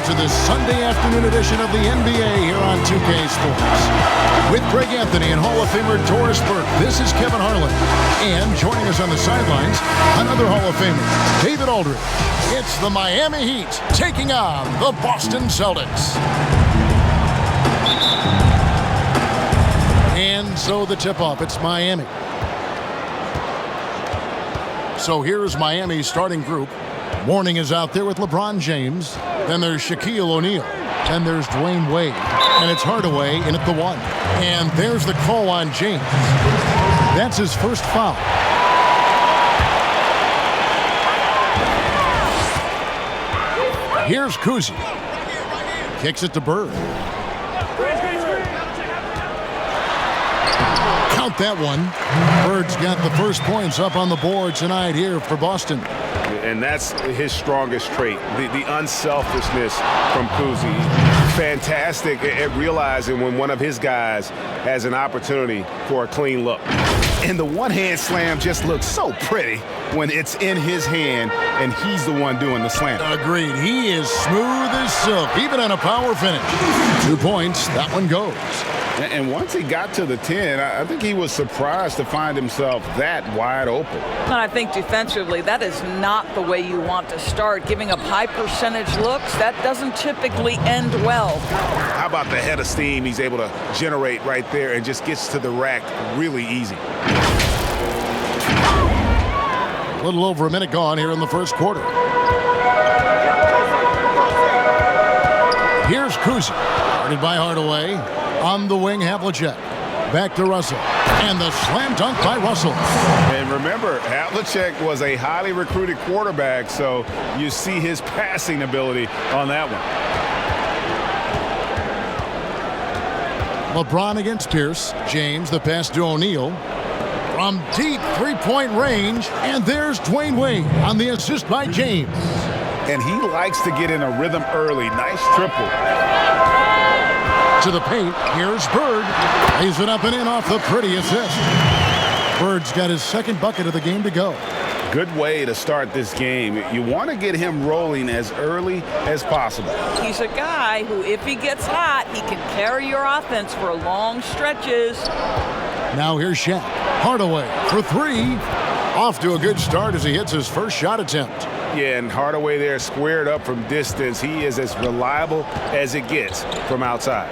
to this Sunday afternoon edition of the NBA here on 2K Sports. With Greg Anthony and Hall of Famer Doris Burke, this is Kevin Harlan. And joining us on the sidelines, another Hall of Famer, David Aldridge. It's the Miami Heat taking on the Boston Celtics. And so the tip-off, it's Miami. So here's Miami's starting group. Warning is out there with LeBron James. Then there's Shaquille O'Neal. Then there's Dwayne Wade. And it's Hardaway in at the 1. And there's the call on James. That's his first foul. Here's Kuzi. Kicks it to Bird. Count that one. Bird's got the first points up on the board tonight here for Boston. And that's his strongest trait, the unselfishness from Kuzi. Fantastic at realizing when one of his guys has an opportunity for a clean look. And the one-hand slam just looks so pretty when it's in his hand and he's the one doing the slam. Agreed. He is smooth as silk, even on a power finish. 2 points. That one goes. And once he got to the 10, I think he was surprised to find himself that wide open. And I think defensively, that is not the way you want to start. Giving up high percentage looks, that doesn't typically end well. How about the head of steam he's able to generate right there and just gets to the rack really easy. A little over a minute gone here in the first quarter. Here's Kuzi, guarded by Hardaway. On the wing, Havlicek. Back to Russell. And the slam dunk by Russell. And remember, Havlicek was a highly recruited quarterback, so you see his passing ability on that one. LeBron against Pierce. James, the pass to O'Neal. From deep three-point range. And there's Dwayne Wade on the assist by James. And he likes to get in a rhythm early. Nice triple. To the paint, here's Bird. Lays it up and in off the pretty assist. Bird's got his second bucket of the game to go. Good way to start this game. You want to get him rolling as early as possible. He's a guy who, if he gets hot, he can carry your offense for long stretches. Now here's Shaq. Hardaway for 3. Off to a good start as he hits his first shot attempt. Yeah, and Hardaway there squared up from distance. He is as reliable as it gets from outside.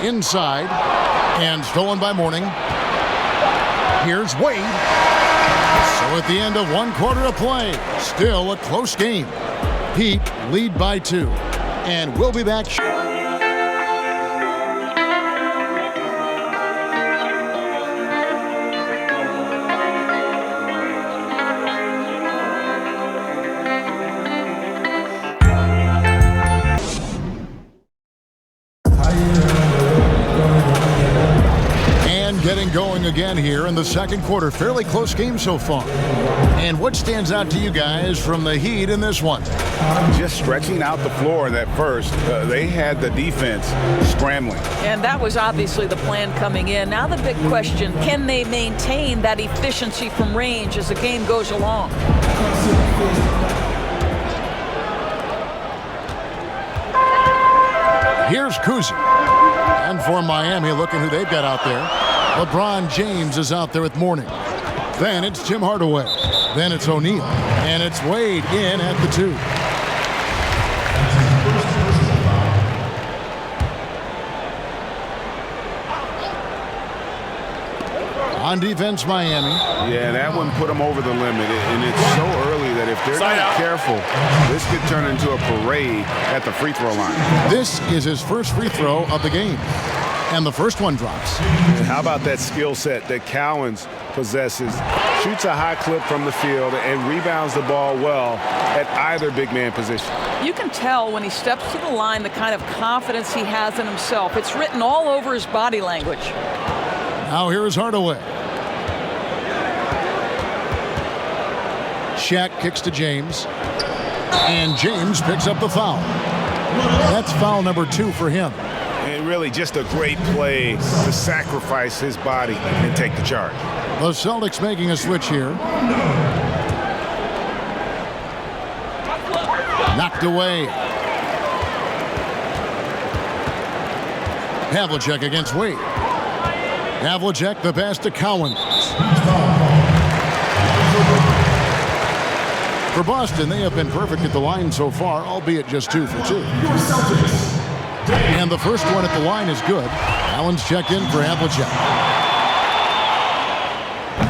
Inside, and stolen by Mourning. Here's Wade. So at the end of 1 quarter of play, still a close game. Heat lead by 2. And we'll be back. Getting going again here in the second quarter. Fairly close game so far. And what stands out to you guys from the Heat in this one? Just stretching out the floor in that first. They had the defense scrambling. And that was obviously the plan coming in. Now the big question, can they maintain that efficiency from range as the game goes along? Here's Kuzi. And for Miami, looking who they've got out there. LeBron James is out there with Mourning. Then it's Tim Hardaway. Then it's O'Neal. And it's Wade in at the 2. On defense, Miami. Yeah, that one put them over the limit. And it's so early that if they're not careful, this could turn into a parade at the free throw line. This is his first free throw of the game. And the first one drops. And how about that skill set that Cowens possesses? Shoots a high clip from the field and rebounds the ball well at either big man position. You can tell when he steps to the line the kind of confidence he has in himself. It's written all over his body language. Now here is Hardaway. Shaq kicks to James. And James picks up the foul. That's foul number 2 for him. And really just a great play to sacrifice his body and take the charge. The Celtics making a switch here. Knocked away. Havlicek against Wade. Havlicek, the pass to Cowan. For Boston, they have been perfect at the line so far, albeit just 2 for 2. And the first one at the line is good. Allen's checked in for Havlicek.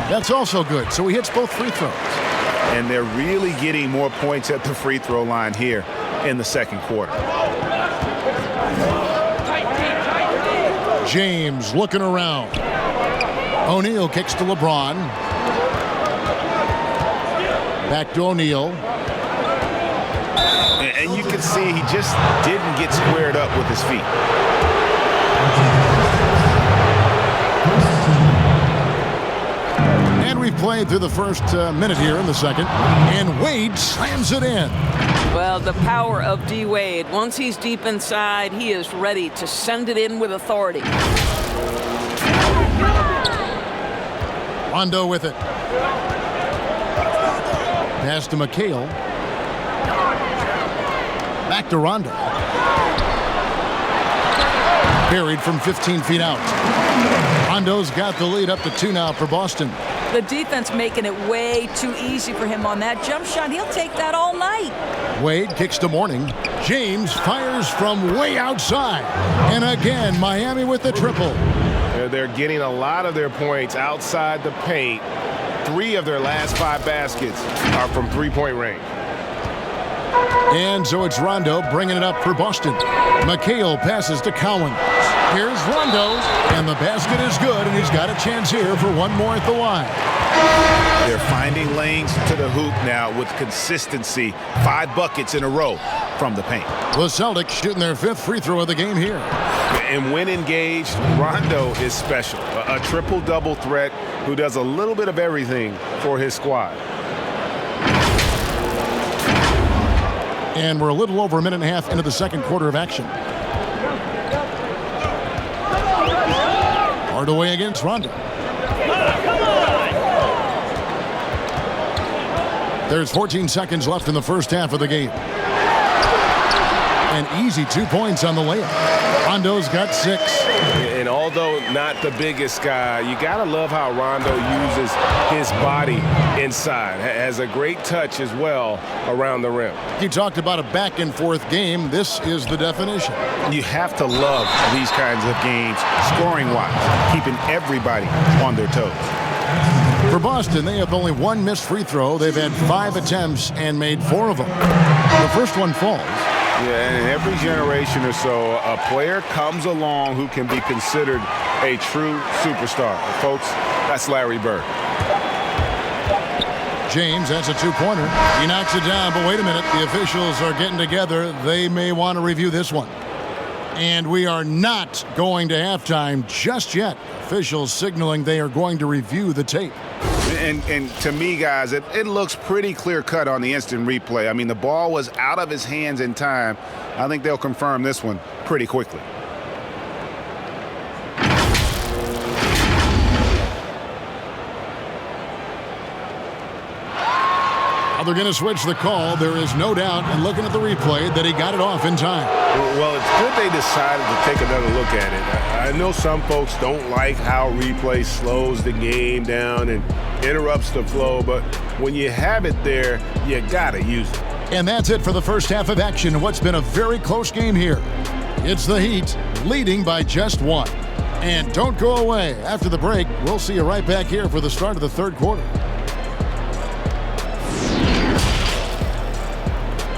That's also good, so he hits both free throws. And they're really getting more points at the free throw line here in the second quarter. James looking around. O'Neal kicks to LeBron. Back to O'Neal. And you can see he just didn't get squared up with his feet. And we've played through the first minute here in the second. And Wade slams it in. Well, the power of D. Wade. Once he's deep inside, he is ready to send it in with authority. Rondo with it. Pass to McHale. Back to Rondo. Buried from 15 feet out. Rondo's got the lead up to 2 now for Boston. The defense making it way too easy for him on that jump shot. He'll take that all night. Wade kicks to Mourning. James fires from way outside. And again, Miami with the triple. They're getting a lot of their points outside the paint. 3 of their last 5 baskets are from three-point range. And so it's Rondo bringing it up for Boston. McHale passes to Cowan. Here's Rondo, and the basket is good, and he's got a chance here for one more at the line. They're finding lanes to the hoop now with consistency. 5 buckets in a row from the paint. The Celtics shooting their 5th free throw of the game here. And when engaged, Rondo is special. A triple-double threat who does a little bit of everything for his squad. And we're a little over a minute and a half into the second quarter of action. Hardaway against Rondo. There's 14 seconds left in the first half of the game. An easy 2 points on the layup. Rondo's got 6. And although not the biggest guy, you got to love how Rondo uses his body inside. Has a great touch as well around the rim. You talked about a back-and-forth game. This is the definition. You have to love these kinds of games, scoring-wise, keeping everybody on their toes. For Boston, they have only 1 missed free throw. They've had 5 attempts and made 4 of them. The first one falls. Yeah, and in every generation or so, a player comes along who can be considered a true superstar. Folks, that's Larry Bird. James, that's a 2-pointer. He knocks it down, but wait a minute. The officials are getting together. They may want to review this one. And we are not going to halftime just yet. Officials signaling they are going to review the tape. And to me, guys, it looks pretty clear-cut on the instant replay. I mean, the ball was out of his hands in time. I think they'll confirm this one pretty quickly. Now they're going to switch the call. There is no doubt, and looking at the replay, that he got it off in time. Well, it's good they decided to take another look at it. I know some folks don't like how replay slows the game down and interrupts the flow, but when you have it there, you got to use it. And that's it for the first half of action in what's been a very close game here. It's the Heat leading by just 1. And don't go away. After the break, we'll see you right back here for the start of the third quarter.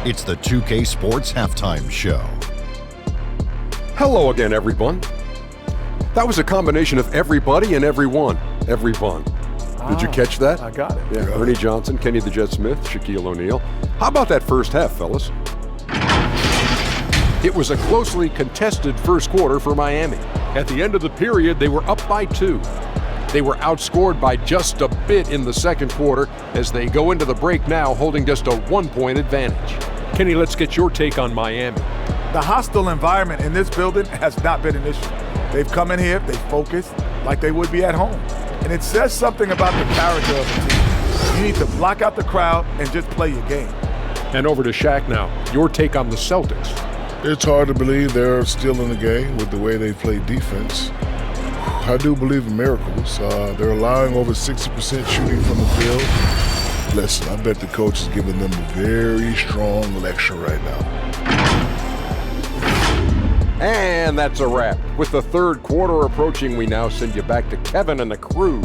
It's the 2K Sports Halftime Show. Hello again, everyone. That was a combination of everybody and everyone. Everyone. Did you catch that? I got it. Yeah, Ernie Johnson, Kenny the Jet Smith, Shaquille O'Neal. How about that first half, fellas? It was a closely contested first quarter for Miami. At the end of the period, they were up by 2. They were outscored by just a bit in the second quarter as they go into the break now holding just a 1-point advantage. Kenny, let's get your take on Miami. The hostile environment in this building has not been an issue. They've come in here, they focused like they would be at home. And it says something about the character of the team. You need to block out the crowd and just play your game. And over to Shaq now. Your take on the Celtics. It's hard to believe they're still in the game with the way they play defense. I do believe in miracles. They're allowing over 60% shooting from the field. Listen, I bet the coach is giving them a very strong lecture right now. And that's a wrap. With the third quarter approaching, we now send you back to Kevin and the crew.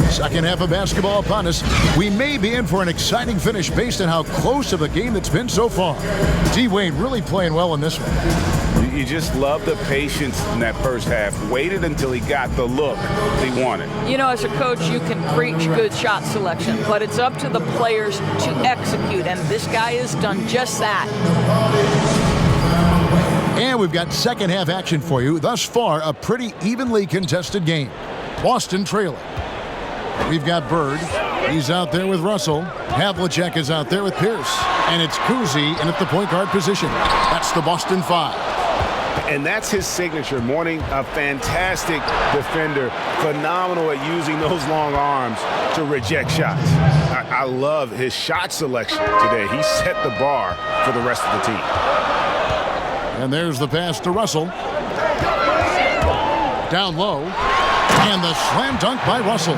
Second half of basketball upon us. We may be in for an exciting finish based on how close of a game it's been so far. D-Wade really playing well in this one. You just love the patience in that first half. Waited until he got the look he wanted. You know, as a coach, you can preach good shot selection, but it's up to the players to execute, and this guy has done just that. And we've got second half action for you. Thus far, a pretty evenly contested game. Boston trailing. We've got Bird. He's out there with Russell. Havlicek is out there with Pierce. And it's Kuzi in at the point guard position. That's the Boston Five. And that's his signature. Mourning, a fantastic defender. Phenomenal at using those long arms to reject shots. I love his shot selection today. He set the bar for the rest of the team. And there's the pass to Russell. Down low. And the slam dunk by Russell.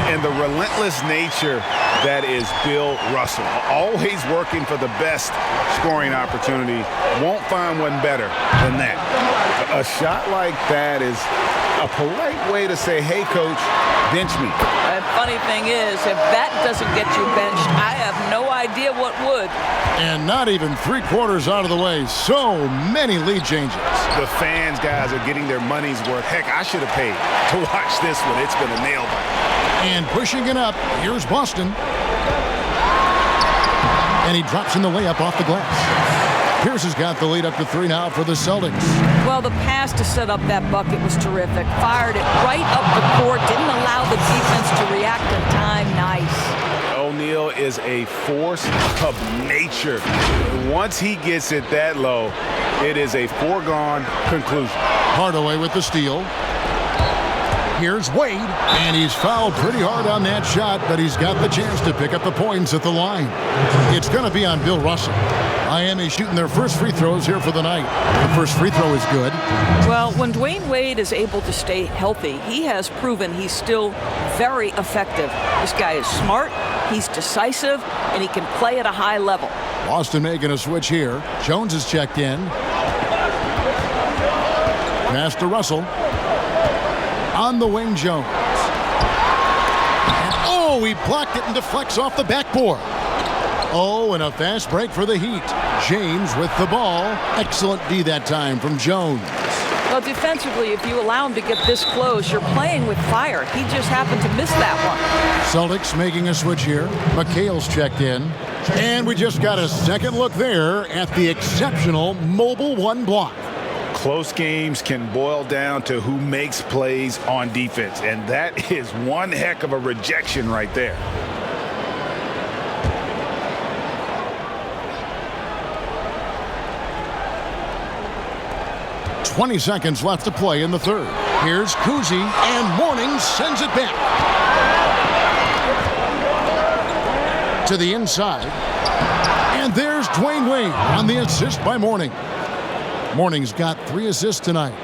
And the relentless nature that is Bill Russell. Always working for the best scoring opportunity. Won't find one better than that. A shot like that is a polite way to say, hey, coach, bench me. The funny thing is, if that doesn't get you benched, I have no idea what would. And not even 3/4 out of the way. So many lead changes. The fans, guys, are getting their money's worth. Heck, I should have paid to watch this one. It's been a nail biter. And pushing it up, here's Boston. And he drops in the layup off the glass. Pierce has got the lead up to 3 now for the Celtics. Well, the pass to set up that bucket was terrific. Fired it right up the court. Didn't allow the defense to react in time. Nice. O'Neal is a force of nature. Once he gets it that low, it is a foregone conclusion. Hardaway with the steal. Here's Wade, and he's fouled pretty hard on that shot, but he's got the chance to pick up the points at the line. It's going to be on Bill Russell. Miami shooting their first free throws here for the night. The first free throw is good. Well, when Dwayne Wade is able to stay healthy, he has proven he's still very effective. This guy is smart, he's decisive, and he can play at a high level. Boston making a switch here. Jones is checked in. Pass to Russell. On the wing, Jones. And, oh, he blocked it and deflects off the backboard. Oh, and a fast break for the Heat. James with the ball. Excellent D that time from Jones. Well, defensively, if you allow him to get this close, you're playing with fire. He just happened to miss that one. Celtics making a switch here. McHale's checked in. And we just got a second look there at the exceptional Mobile One block. Close games can boil down to who makes plays on defense, and that is one heck of a rejection right there. .20 seconds left to play in the third. Here's Kuzi, and Mourning sends it back. To the inside. And there's Dwayne Wade on the assist by Mourning. Mourning's got 3 assists tonight.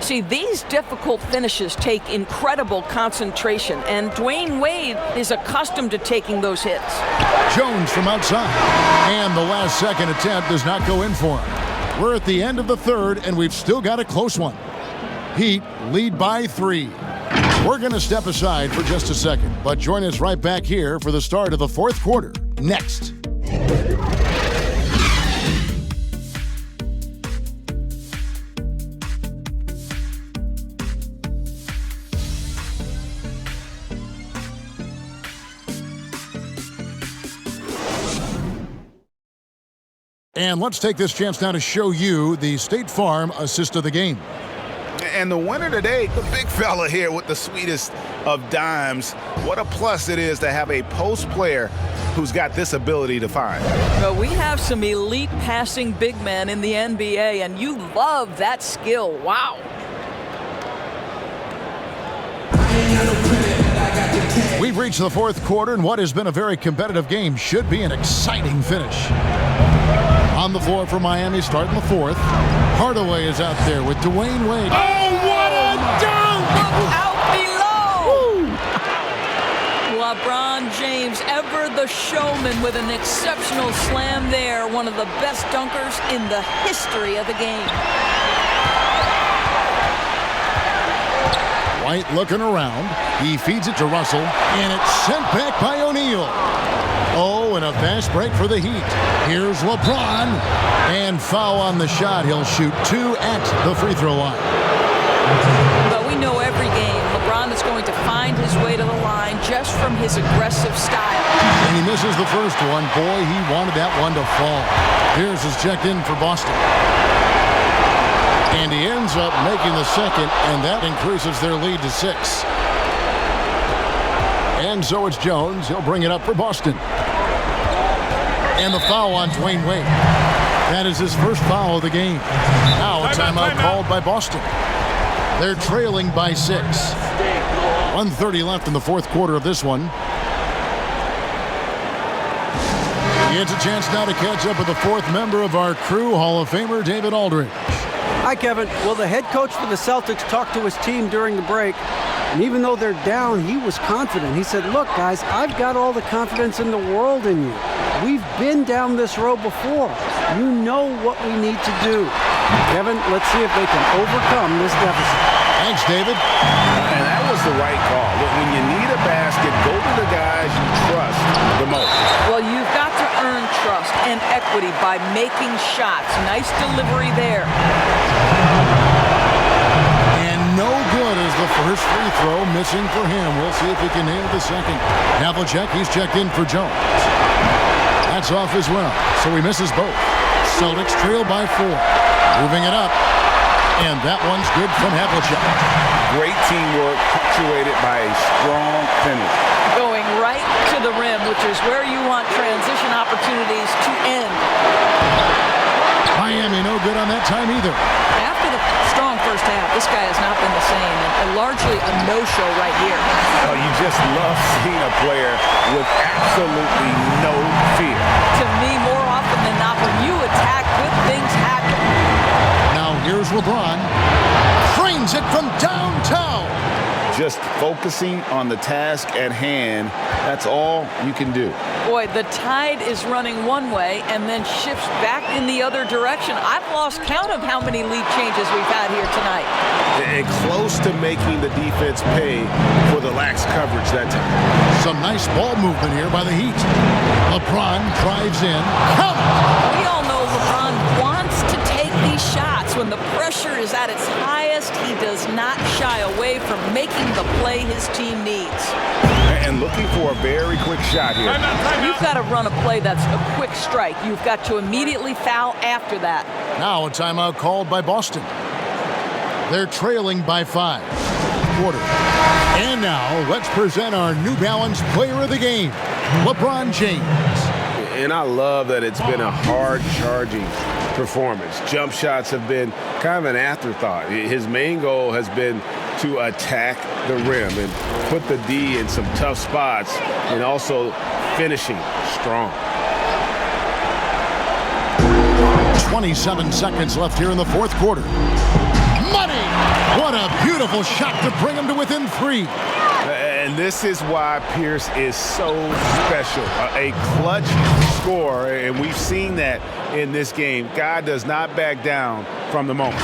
See, these difficult finishes take incredible concentration, and Dwayne Wade is accustomed to taking those hits. Jones from outside. And the last second attempt does not go in for him. We're at the end of the third, and we've still got a close one. Heat lead by 3. We're going to step aside for just a second, but join us right back here for the start of the fourth quarter next. And let's take this chance now to show you the State Farm assist of the game. And the winner today, the big fella here with the sweetest of dimes. What a plus it is to have a post player who's got this ability to find. Well, we have some elite passing big men in the NBA, and you love that skill. Wow. We've reached the fourth quarter, and what has been a very competitive game should be an exciting finish. On the floor for Miami, starting the fourth. Hardaway is out there with Dwayne Wade. Oh, what a dunk! Out below! LeBron James, ever the showman, with an exceptional slam there. One of the best dunkers in the history of the game. White looking around. He feeds it to Russell, and it's sent back by O'Neal. Oh, and a fast break for the Heat. Here's LeBron, and foul on the shot. He'll shoot 2 at the free throw line. But we know every game, LeBron is going to find his way to the line just from his aggressive style. And he misses the first one. Boy, he wanted that one to fall. Here's his checked in for Boston. And he ends up making the second, and that increases their lead to 6. And so it's Jones. He'll bring it up for Boston. And the foul on Dwayne Wade. That is his first foul of the game. Now a timeout called by Boston. They're trailing by 6. 1:30 left in the fourth quarter of this one. It's a chance now to catch up with the fourth member of our crew, Hall of Famer David Aldridge. Hi, Kevin. Well, the head coach for the Celtics talked to his team during the break, and even though they're down, he was confident. He said, look, guys, I've got all the confidence in the world in you. We've been down this road before. You know what we need to do. Kevin, let's see if they can overcome this deficit. Thanks, David. And that was the right call. When you need a basket, go to the guys you trust the most. Well, you've got to earn trust and equity by making shots. Nice delivery there. And no good is the first free throw, missing for him. We'll see if he can nail the second. Havlicek, he's checked in for Jones. That's off as well, so he misses both. Celtics trail by 4. Moving it up. And that one's good from Havlicek. Great teamwork, punctuated by a strong finish. Going right to the rim, which is where you want transition opportunities to end. Miami no good on that time either. After the strong first half, this guy has not been the same, and largely a no-show right here. Oh, you just love seeing a player with absolutely no fear. To me, more often than not, when you attack, good things happen. Now here's LeBron. Frames it from downtown. Just focusing on the task at hand, that's all you can do. Boy, the tide is running one way and then shifts back in the other direction. I've lost count of how many lead changes we've had here tonight. And close to making the defense pay for the lax coverage that time. Some nice ball movement here by the Heat. LeBron drives in. Count. We all know LeBron wants to take these shots. When the pressure is at its highest, he does not shy away from making the play his team needs. And looking for a very quick shot here. You've got to run a play that's a quick strike. You've got to immediately foul after that. Now a timeout called by Boston. They're trailing by 5. Quarter. And now let's present our New Balance player of the game, LeBron James. And I love that it's been a hard-charging performance. Jump shots have been kind of an afterthought. His main goal has been to attack the rim and put the D in some tough spots, and also finishing strong. 27 seconds left here in the fourth quarter. Money! What a beautiful shot to bring him to within 3. And this is why Pierce is so special. A clutch scorer, and we've seen that in this game. God does not back down from the moment.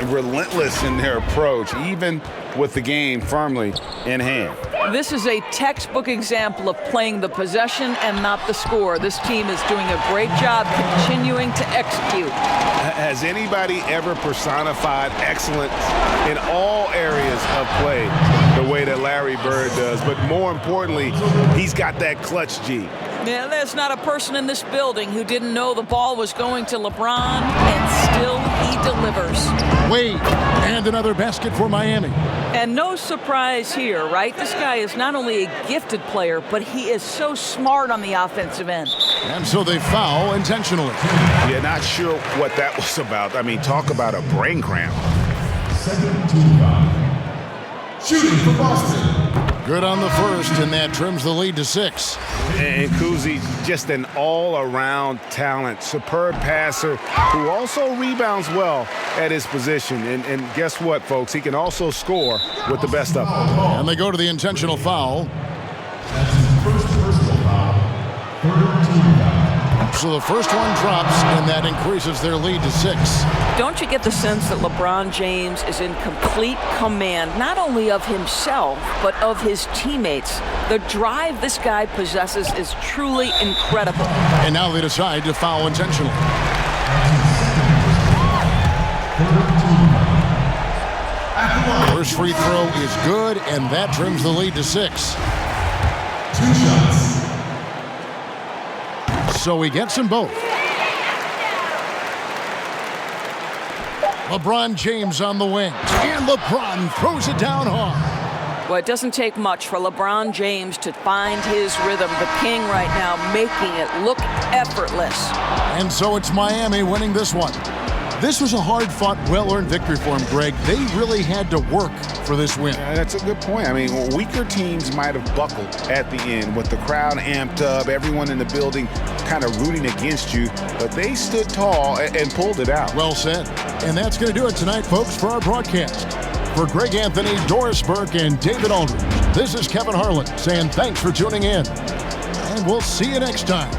Relentless in their approach, even with the game firmly in hand. This is a textbook example of playing the possession and not the score. This team is doing a great job continuing to execute. Has anybody ever personified excellence in all areas of play the way that Larry Bird does? But more importantly, he's got that clutch G. Yeah, there's not a person in this building who didn't know the ball was going to LeBron, and still he delivers. Wade, and another basket for Miami. And no surprise here, right? This guy is not only a gifted player, but he is so smart on the offensive end. And so they foul intentionally. Yeah, not sure what that was about. I mean, talk about a brain cramp. Second team foul. Shooting for Boston. Good on the first, and that trims the lead to 6. And Kuzi, just an all-around talent, superb passer who also rebounds well at his position. And guess what, folks? He can also score with the best of them. And they go to the intentional foul. That's his first personal foul. Third team foul. So the first one drops, and that increases their lead to 6. Don't you get the sense that LeBron James is in complete command, not only of himself, but of his teammates? The drive this guy possesses is truly incredible. And now they decide to foul intentionally. First free throw is good, and that trims the lead to 6. 2 shots. So he gets them both. LeBron James on the wing, and LeBron throws it down hard. Well, it doesn't take much for LeBron James to find his rhythm. The king right now making it look effortless. And so it's Miami winning this one. This was a hard-fought, well-earned victory for him, Greg. They really had to work for this win. That's a good point. I mean, weaker teams might have buckled at the end with the crowd amped up, everyone in the building kind of rooting against you, but they stood tall and pulled it out. Well said. And that's going to do it tonight, folks, for our broadcast. For Greg Anthony, Doris Burke, and David Aldridge, this is Kevin Harlan saying thanks for tuning in. And we'll see you next time.